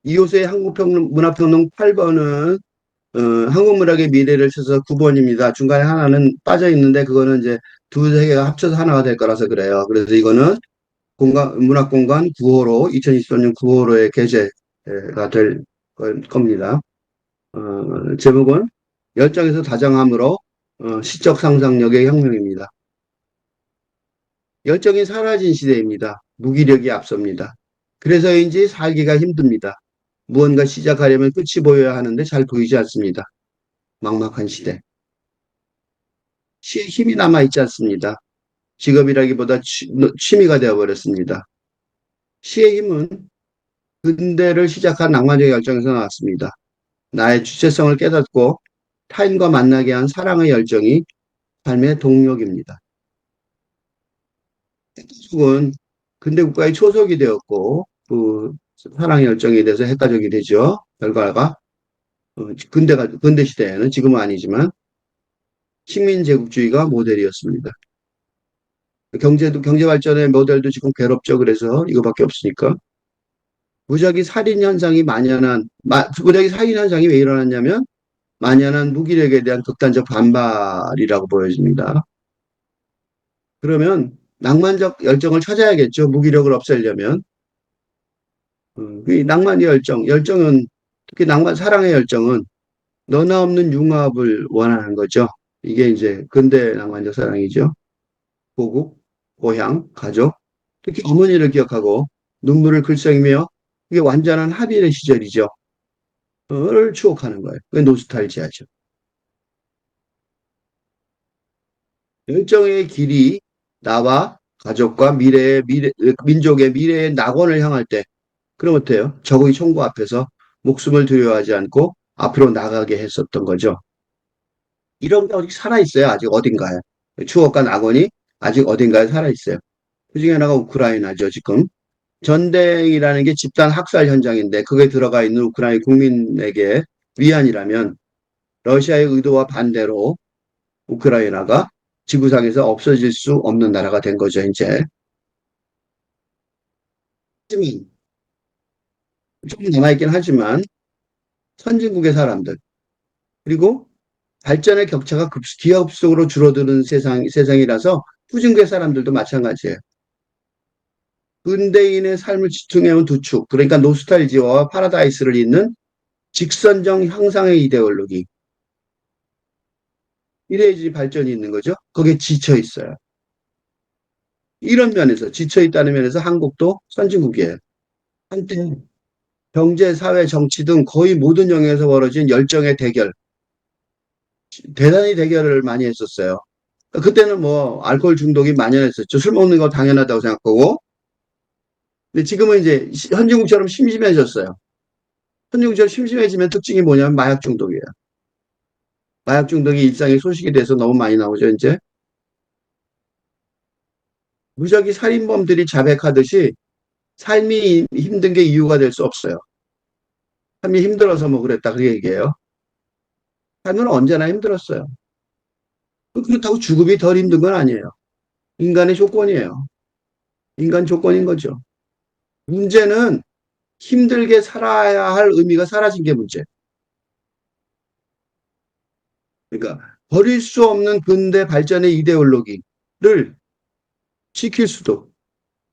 이호수의 문학평론 8번은 한국문학의 미래를 쳐서 9번입니다. 중간에 하나는 빠져 있는데 그거는 이제 두세 개가 합쳐서 하나가 될 거라서 그래요. 그래서 이거는 문학공간 9호로 2023년 9호로의 게재가 될 겁니다. 제목은 열정에서 다정함으로 시적 상상력의 혁명입니다. 열정이 사라진 시대입니다. 무기력이 앞섭니다. 그래서인지 살기가 힘듭니다. 무언가 시작하려면 끝이 보여야 하는데 잘 보이지 않습니다. 막막한 시대. 시에 힘이 남아있지 않습니다. 직업이라기보다 취미가 되어버렸습니다. 시의 힘은 근대를 시작한 낭만적 열정에서 나왔습니다. 나의 주체성을 깨닫고 타인과 만나게 한 사랑의 열정이 삶의 동력입니다. 해가족은 근대 국가의 초석이 되었고 그 사랑의 열정에 대해서 핵가족이 되죠. 결과가 근대 시대에는 지금은 아니지만 식민 제국주의가 모델이었습니다. 경제 발전의 모델도 지금 괴롭죠. 그래서 이거밖에 없으니까 무작위 살인 현상이 왜 일어났냐면 만연한 무기력에 대한 극단적 반발이라고 보여집니다. 그러면 낭만적 열정을 찾아야겠죠. 무기력을 없애려면. 이 낭만의 열정은 특히 사랑의 열정은 너나 없는 융합을 원하는 거죠. 이게 이제 근대 낭만적 사랑이죠. 고국, 고향, 가족, 특히 어머니를 기억하고 눈물을 글썽이며 이게 완전한 합일의 시절이죠. 를 추억하는 거예요. 그게 노스탈지아죠. 열정의 길이 나와 가족과 민족의 미래의 낙원을 향할 때, 그럼 어때요? 적의 총구 앞에서 목숨을 두려워하지 않고 앞으로 나가게 했었던 거죠. 이런 게 아직 살아있어요. 아직 어딘가에. 추억과 낙원이 아직 어딘가에 살아있어요. 그 중에 하나가 우크라이나죠, 지금. 전쟁이라는 게 집단 학살 현장인데, 그게 들어가 있는 우크라이나 국민에게 위안이라면, 러시아의 의도와 반대로 우크라이나가 지구상에서 없어질 수 없는 나라가 된 거죠, 이제. 하지만, 조금 남아있긴 하지만, 선진국의 사람들, 그리고 발전의 격차가 기하급수적으로 줄어드는 세상이라서 후진국의 사람들도 마찬가지예요. 근대인의 삶을 지탱해온 두 축, 그러니까 노스탈지아와 파라다이스를 잇는 직선적 향상의 이데올로기. 이래야지 발전이 있는 거죠. 거기에 지쳐 있어요. 이런 면에서, 지쳐 있다는 면에서 한국도 선진국이에요. 한때 경제, 사회, 정치 등 거의 모든 영역에서 벌어진 열정의 대결, 대단히 대결을 많이 했었어요. 그때는 뭐 알코올 중독이 만연했었죠. 술 먹는 거 당연하다고 생각하고. 근데 지금은 이제 현진국처럼 심심해졌어요. 현진국처럼 심심해지면 특징이 뭐냐면 마약 중독이에요. 마약 중독이 일상의 소식이 돼서 너무 많이 나오죠, 이제. 무작위 살인범들이 자백하듯이 삶이 힘든 게 이유가 될 수 없어요. 삶이 힘들어서 뭐 그랬다, 그 얘기예요. 삶은 언제나 힘들었어요. 그렇다고 죽음이 덜 힘든 건 아니에요. 인간의 조건이에요. 인간 조건인 거죠. 문제는 힘들게 살아야 할 의미가 사라진 게 문제. 그러니까 버릴 수 없는 근대 발전의 이데올로기를 지킬 수도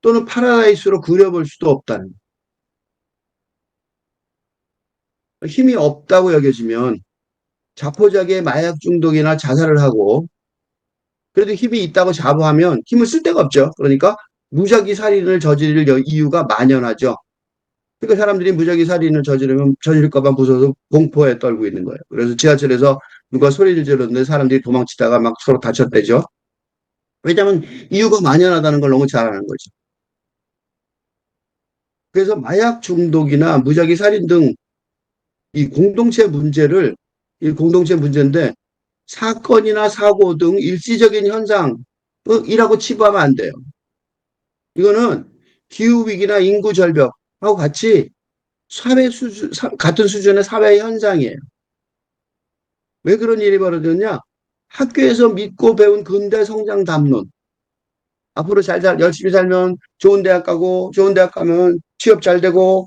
또는 파라다이스로 그려볼 수도 없다는 힘이 없다고 여겨지면 자포자기의 마약 중독이나 자살을 하고 그래도 힘이 있다고 자부하면 힘을 쓸 데가 없죠. 그러니까 무작위 살인을 저지를 이유가 만연하죠. 그러니까 사람들이 무작위 살인을 저지를까 봐 무서워서 공포에 떨고 있는 거예요. 그래서 지하철에서 누가 소리를 질렀는데 사람들이 도망치다가 막 서로 다쳤대죠. 왜냐하면 이유가 만연하다는 걸 너무 잘 아는 거죠. 그래서 마약 중독이나 무작위 살인 등 이 공동체 문제를 이 공동체 문제인데 사건이나 사고 등 일시적인 현상이라고 치부하면 안 돼요. 이거는 기후위기나 인구 절벽하고 같이 같은 수준의 사회 현상이에요. 왜 그런 일이 벌어졌냐? 학교에서 믿고 배운 근대 성장 담론. 앞으로 열심히 살면 좋은 대학 가고, 좋은 대학 가면 취업 잘 되고,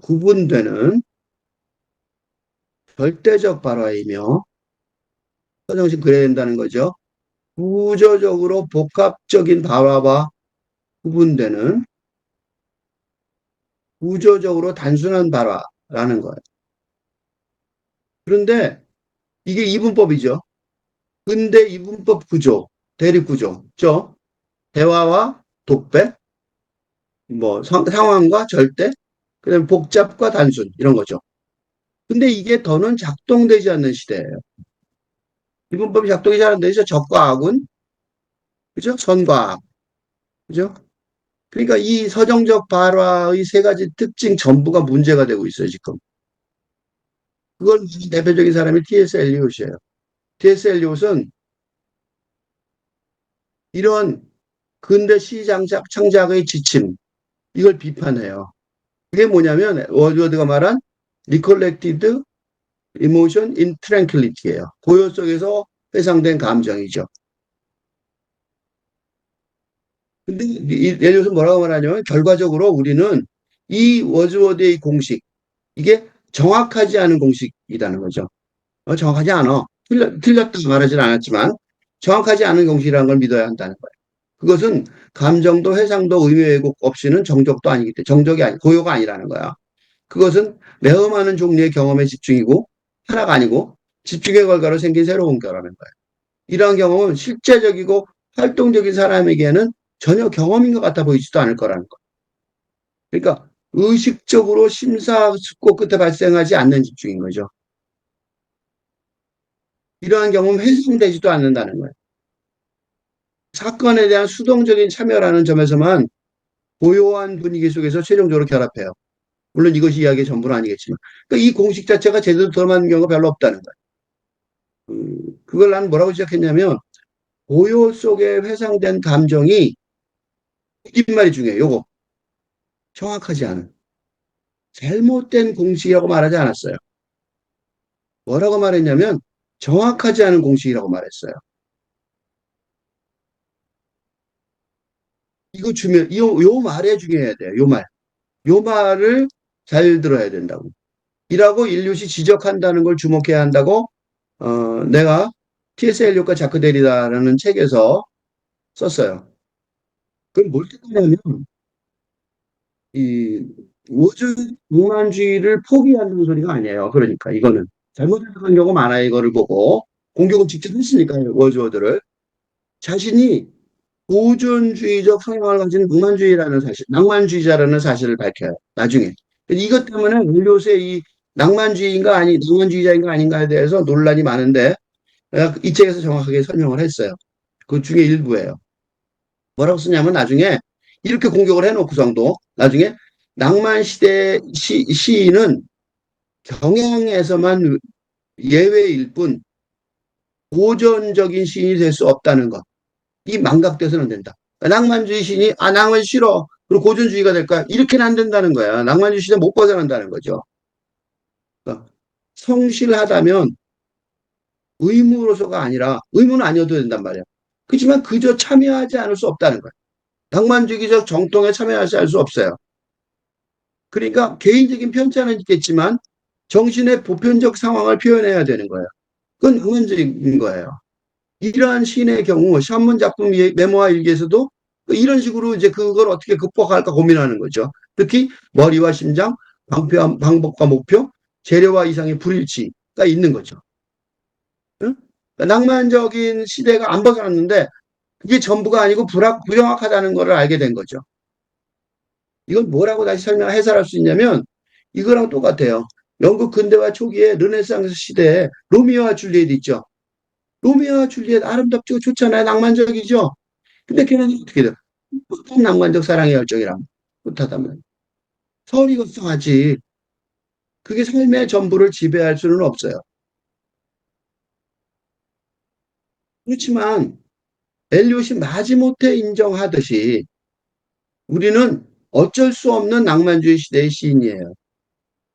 구분되는 절대적 발화이며 서정식 그래야 된다는 거죠. 구조적으로 복합적인 발화와 구분되는 구조적으로 단순한 발화라는 거예요. 그런데 이게 이분법이죠. 근대 이분법 구조, 대립 구조죠. 대화와 독배, 뭐 상황과 절대, 그다음에 복잡과 단순 이런 거죠. 근데 이게 더는 작동되지 않는 시대예요. 이분법이 작동이 잘 안 되죠. 적과 악은 그죠? 선과 악 그죠? 그러니까 이 서정적 발화의 세 가지 특징 전부가 문제가 되고 있어요, 지금. 그걸 대표적인 사람이 T.S. 엘리ot이에요. T.S. 엘리ot은 이런 근대 창작의 지침, 이걸 비판해요. 그게 뭐냐면, 워드워드가 말한 Recollected Emotion in Tranquility예요. 고요 속에서 회상된 감정이죠. 근데 예를 들어서 뭐라고 말하냐면, 결과적으로 우리는 이 워즈워드의 공식, 이게 정확하지 않은 공식이라는 거죠. 정확하지 않아. 틀렸다고 말하진 않았지만 정확하지 않은 공식이라는 걸 믿어야 한다는 거예요. 그것은 감정도 해상도 의미 왜곡 없이는 정적도 아니기 때문에 정적이 아니 고요가 아니라는 거야. 그것은 매우 많은 종류의 경험의 집중이고 하나가 아니고 집중의 결과로 생긴 새로운 결과라는 거예요. 이러한 경험은 실제적이고 활동적인 사람에게는 전혀 경험인 것 같아 보이지도 않을 거라는 거예요. 그러니까 의식적으로 심사숙고 끝에 발생하지 않는 집중인 거죠. 이러한 경험은 훼손되지도 않는다는 거예요. 사건에 대한 수동적인 참여라는 점에서만 고요한 분위기 속에서 최종적으로 결합해요. 물론 이것이 이야기의 전부는 아니겠지만. 그러니까 이 공식 자체가 제대로 드러나는 경우가 별로 없다는 거예요. 그걸 난 뭐라고 시작했냐면, 고요 속에 회상된 감정이, 이 말이 중요해요. 요거. 정확하지 않은. 잘못된 공식이라고 말하지 않았어요. 뭐라고 말했냐면, 정확하지 않은 공식이라고 말했어요. 요 말에 중요해야 돼요. 요 말. 요 말을 잘 들어야 된다고. 이라고 인류시 지적한다는 걸 주목해야 한다고 내가 T.S. 엘리ot과 자크 데리다라는 책에서 썼어요. 그건 뭘 뜻하냐면 이 우주 낭만주의를 포기하는 소리가 아니에요. 그러니까 이거는 잘못 해석한 경우 많아요. 이거를 보고 공격은 직접 했으니까요. 워즈워드를 자신이 보존주의적 성향을 가진 낭만주의라는 사실, 낭만주의자라는 사실을 밝혀요. 나중에. 이것 때문에 엘리ot의 이 낭만주의자인가 아닌가에 대해서 논란이 많은데 이 책에서 정확하게 설명을 했어요. 그 중에 일부예요. 뭐라고 쓰냐면 나중에 이렇게 공격을 해놓고성도 나중에 낭만 시대 시인은 경향에서만 예외일 뿐 보존적인 시인이 될 수 없다는 것. 이 망각돼서는 안 된다. 낭만주의 시인이 낭만 싫어. 그리고 고전주의가 될까? 이렇게는 안 된다는 거야. 낭만주의 시대 못 벗어난다는 거죠. 그러니까 성실하다면 의무로서가 아니라 의무는 아니어도 된단 말이야. 그렇지만 그저 참여하지 않을 수 없다는 거야. 낭만주의적 정통에 참여하지 않을 수 없어요. 그러니까 개인적인 편차는 있겠지만 정신의 보편적 상황을 표현해야 되는 거예요. 그건 낭만적인 거예요. 이러한 시인의 경우 산문 작품 메모와 일기에서도 이런 식으로 이제 그걸 어떻게 극복할까 고민하는 거죠. 특히 머리와 심장, 방법과 목표, 재료와 이상의 불일치가 있는 거죠. 응? 그러니까 낭만적인 시대가 안 벗어났는데 그게 전부가 아니고 부정확하다는 것을 알게 된 거죠. 이건 뭐라고 다시 해설할 수 있냐면 이거랑 똑같아요. 영국 근대화 초기에 르네상스 시대에 로미오와 줄리엣 있죠. 로미오와 줄리엣 아름답고 좋잖아요. 낭만적이죠. 근데 걔는 어떻게 돼요? 못한 낭만적 사랑의 열정이란 못하다면 서리거성하지. 그게 삶의 전부를 지배할 수는 없어요. 그렇지만 엘리엇이 마지못해 인정하듯이 우리는 어쩔 수 없는 낭만주의 시대의 시인이에요.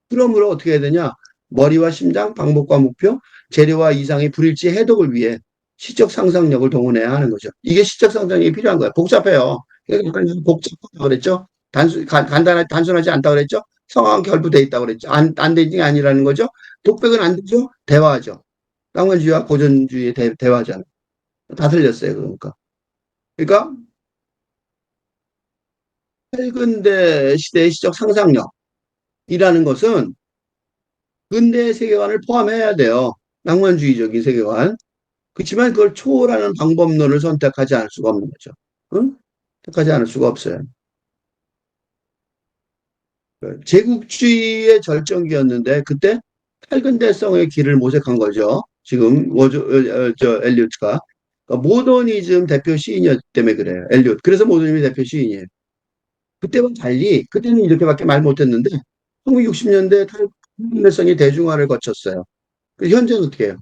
그러므로 어떻게 해야 되냐? 머리와 심장, 방법과 목표, 재료와 이상의 불일치 해독을 위해 시적 상상력을 동원해야 하는 거죠. 이게 시적 상상력이 필요한 거예요. 복잡해요. 복잡하다고 그랬죠? 단순하지 않다고 그랬죠? 성황 결부돼 있다고 그랬죠. 안 되는 게 아니라는 거죠. 독백은 안 되죠. 대화죠. 낭만주의와 고전주의의 대화잖아요. 다 틀렸어요. 그러니까. 그러니까 근대 시대의 시적 상상력이라는 것은 근대 세계관을 포함해야 돼요. 낭만주의적인 세계관. 그렇지만 그걸 초월하는 방법론을 선택하지 않을 수가 없는 거죠. 응? 택하지 않을 수가 없어요. 제국주의의 절정기였는데 그때 탈근대성의 길을 모색한 거죠. 지금 저 엘리ot가 그러니까 모더니즘 대표 시인이었기 때문에 그래요. 엘리ot. 그래서 모더니즘 대표 시인이에요. 그때와 달리 그때는 이렇게밖에 말 못했는데 1960년대 탈근대성이 대중화를 거쳤어요. 현재는 어떻게 해요?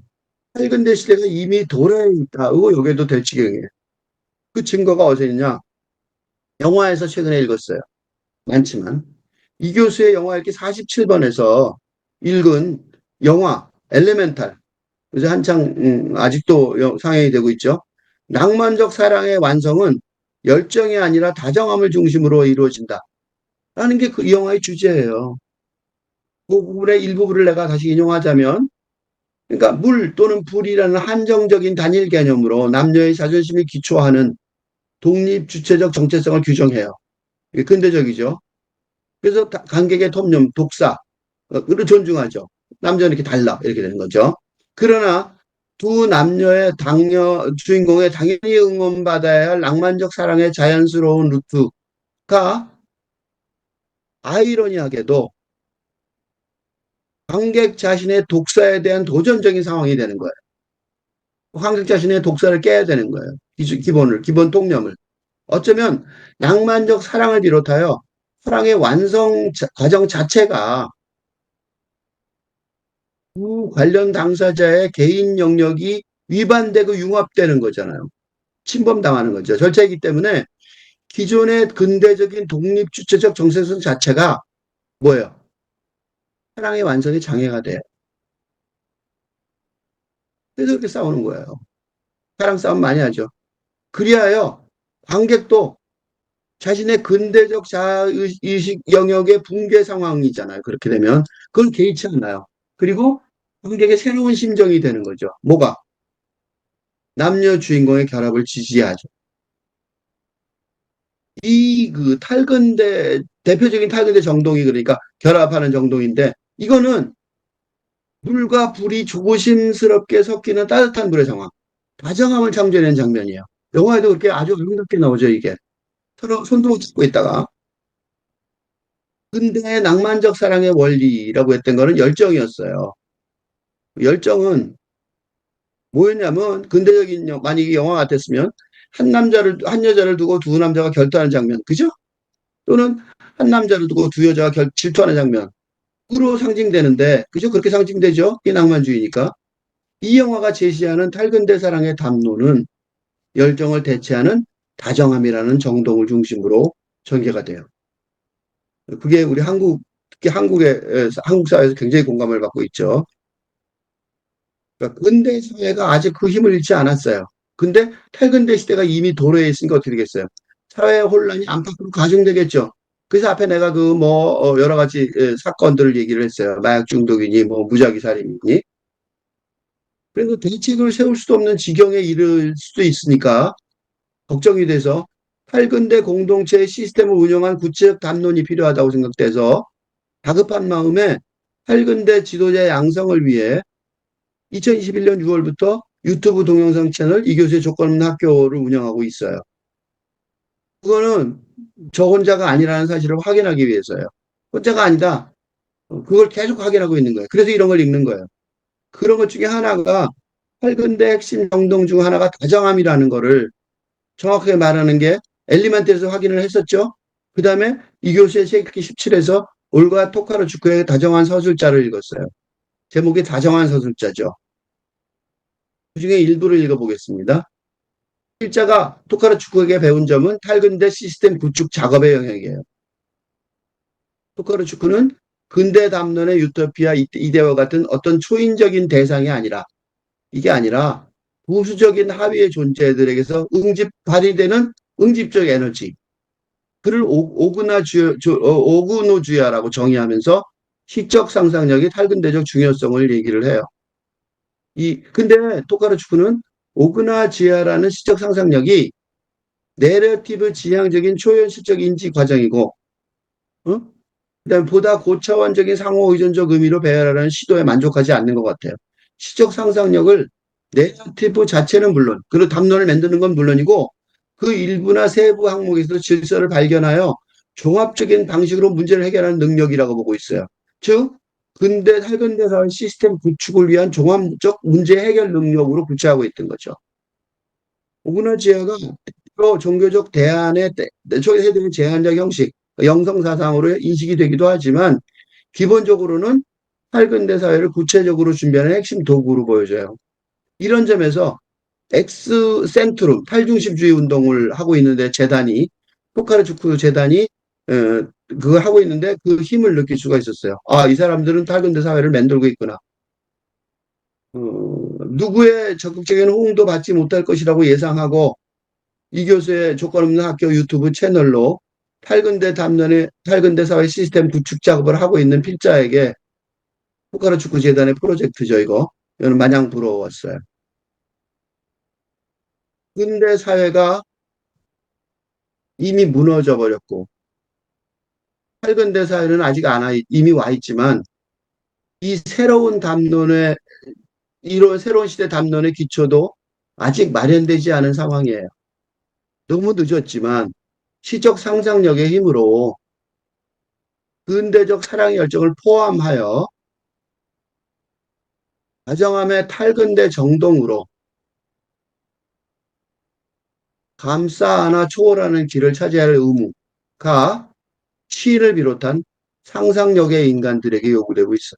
탈근대 시대가 이미 도래해 있다고 여기도 될 지경이에요. 그 증거가 어디 있냐? 영화에서 최근에 읽었어요. 많지만 이 교수의 영화 읽기 47번에서 읽은 영화 엘레멘탈 그래서 한창 아직도 상영이 되고 있죠. 낭만적 사랑의 완성은 열정이 아니라 다정함을 중심으로 이루어진다. 라는 게 그 이 영화의 주제예요. 그 부분의 일부분을 내가 다시 인용하자면 그러니까 물 또는 불이라는 한정적인 단일 개념으로 남녀의 자존심이 기초하는 독립주체적 정체성을 규정해요. 이게 근대적이죠. 그래서 관객의 통념, 독사를 존중하죠. 남자는 이렇게 달라 이렇게 되는 거죠. 그러나 두 남녀의 주인공의 당연히 응원받아야 할 낭만적 사랑의 자연스러운 루트가 아이러니하게도 관객 자신의 독사에 대한 도전적인 상황이 되는 거예요. 관객 자신의 독사를 깨야 되는 거예요. 기본 통념을. 어쩌면 낭만적 사랑을 비롯하여 사랑의 완성 과정 자체가 그 관련 당사자의 개인 영역이 위반되고 융합되는 거잖아요. 침범당하는 거죠. 절차이기 때문에 기존의 근대적인 독립주체적 정체성 자체가 뭐예요? 사랑의 완성에 장애가 돼. 그래서 그렇게 싸우는 거예요. 사랑 싸움 많이 하죠. 그리하여 관객도 자신의 근대적 자의식 영역의 붕괴 상황이잖아요. 그렇게 되면 그건 개의치 않나요? 그리고 관객의 새로운 심정이 되는 거죠. 뭐가? 남녀 주인공의 결합을 지지하죠. 이 그 탈근대 대표적인 탈근대 정동이 그러니까 결합하는 정동인데 이거는 물과 불이 조심스럽게 섞이는 따뜻한 불의 상황, 다정함을 창조해낸 장면이에요. 영화에도 그렇게 아주 아름답게 나오죠 이게. 서로 손도 잡고 있다가 근대 낭만적 사랑의 원리라고 했던 거는 열정이었어요. 열정은 뭐였냐면 근대적인 만약에 영화 같았으면 한 여자를 두고 두 남자가 결투하는 장면, 그죠? 또는 한 남자를 두고 두 여자가 질투하는 장면. 으로 상징되는데, 그죠? 그렇게 상징되죠? 이 낭만주의니까. 이 영화가 제시하는 탈근대 사랑의 담론은 열정을 대체하는 다정함이라는 정동을 중심으로 전개가 돼요. 그게 우리 특히 한국 사회에서 굉장히 공감을 받고 있죠. 그러니까 근대 사회가 아직 그 힘을 잃지 않았어요. 근데 탈근대 시대가 이미 도래해 있으니까 어떻게 되겠어요? 사회 혼란이 안팎으로 가중되겠죠. 그래서 앞에 내가 여러 가지 사건들을 얘기를 했어요. 마약 중독이니 뭐 무작위 살인이니. 그래서 대책을 세울 수도 없는 지경에 이를 수도 있으니까 걱정이 돼서 탈근대 공동체의 시스템을 운영한 구체적 담론이 필요하다고 생각돼서 다급한 마음에 탈근대 지도자 양성을 위해 2021년 6월부터 유튜브 동영상 채널 이 교수의 조건 없는 학교를 운영하고 있어요. 그거는 저 혼자가 아니라는 사실을 확인하기 위해서요. 혼자가 아니다. 그걸 계속 확인하고 있는 거예요. 그래서 이런 걸 읽는 거예요. 그런 것 중에 하나가 팔근대 핵심 정동 중 하나가 다정함이라는 거를 정확하게 말하는 게 엘리멘트에서 확인을 했었죠. 그 다음에 이 교수의 책 17에서 올가 토카르추크의 다정한 서술자를 읽었어요. 제목이 다정한 서술자죠. 그 중에 일부를 읽어보겠습니다. 필자가 토카르추크에게 배운 점은 탈근대 시스템 구축 작업의 영역이에요. 토카르추크는 근대 담론의 유토피아 이데와 같은 어떤 초인적인 대상이 아니라 이게 아니라 부수적인 하위의 존재들에게서 발휘되는 응집적 에너지 그를 오그노주야라고 정의하면서 시적 상상력의 탈근대적 중요성을 얘기를 해요. 근데 토카르추크는 오그나지아라는 시적 상상력이 내러티브 지향적인 초현실적 인지 과정이고, 어? 그다음에 보다 고차원적인 상호 의존적 의미로 배열하라는 시도에 만족하지 않는 것 같아요. 시적 상상력을 내러티브 자체는 물론, 그리고 담론을 만드는 건 물론이고, 그 일부나 세부 항목에서 질서를 발견하여 종합적인 방식으로 문제를 해결하는 능력이라고 보고 있어요. 즉, 근대 탈근대사의 시스템 구축을 위한 종합적 문제 해결 능력으로 구체하고 있던 거죠. 오그나지아가 종교적 대안의 해드는 제한적 형식, 영성사상으로 인식이 되기도 하지만 기본적으로는 탈근대 사회를 구체적으로 준비하는 핵심 도구로 보여져요. 이런 점에서 엑스센트룸, 탈중심주의 운동을 하고 있는데 재단이, 토카르추크 재단이 어, 그거 하고 있는데 그 힘을 느낄 수가 있었어요. 아, 이 사람들은 탈근대 사회를 만들고 있구나. 누구의 적극적인 호응도 받지 못할 것이라고 예상하고 이 교수의 조건 없는 학교 유튜브 채널로 탈근대 사회 시스템 구축 작업을 하고 있는 필자에게 포카르 축구 재단의 프로젝트죠, 이거. 이거는 마냥 부러웠어요. 근대 사회가 이미 무너져 버렸고, 탈근대 사회는 아직 안 와, 이미 와 있지만, 이 새로운 담론의, 이런 새로운 시대 담론의 기초도 아직 마련되지 않은 상황이에요. 너무 늦었지만, 시적 상상력의 힘으로 근대적 사랑 열정을 포함하여 가정함의 탈근대 정동으로 감싸 안아 초월하는 길을 차지할 의무가 시인을 비롯한 상상력의 인간들에게 요구되고 있어.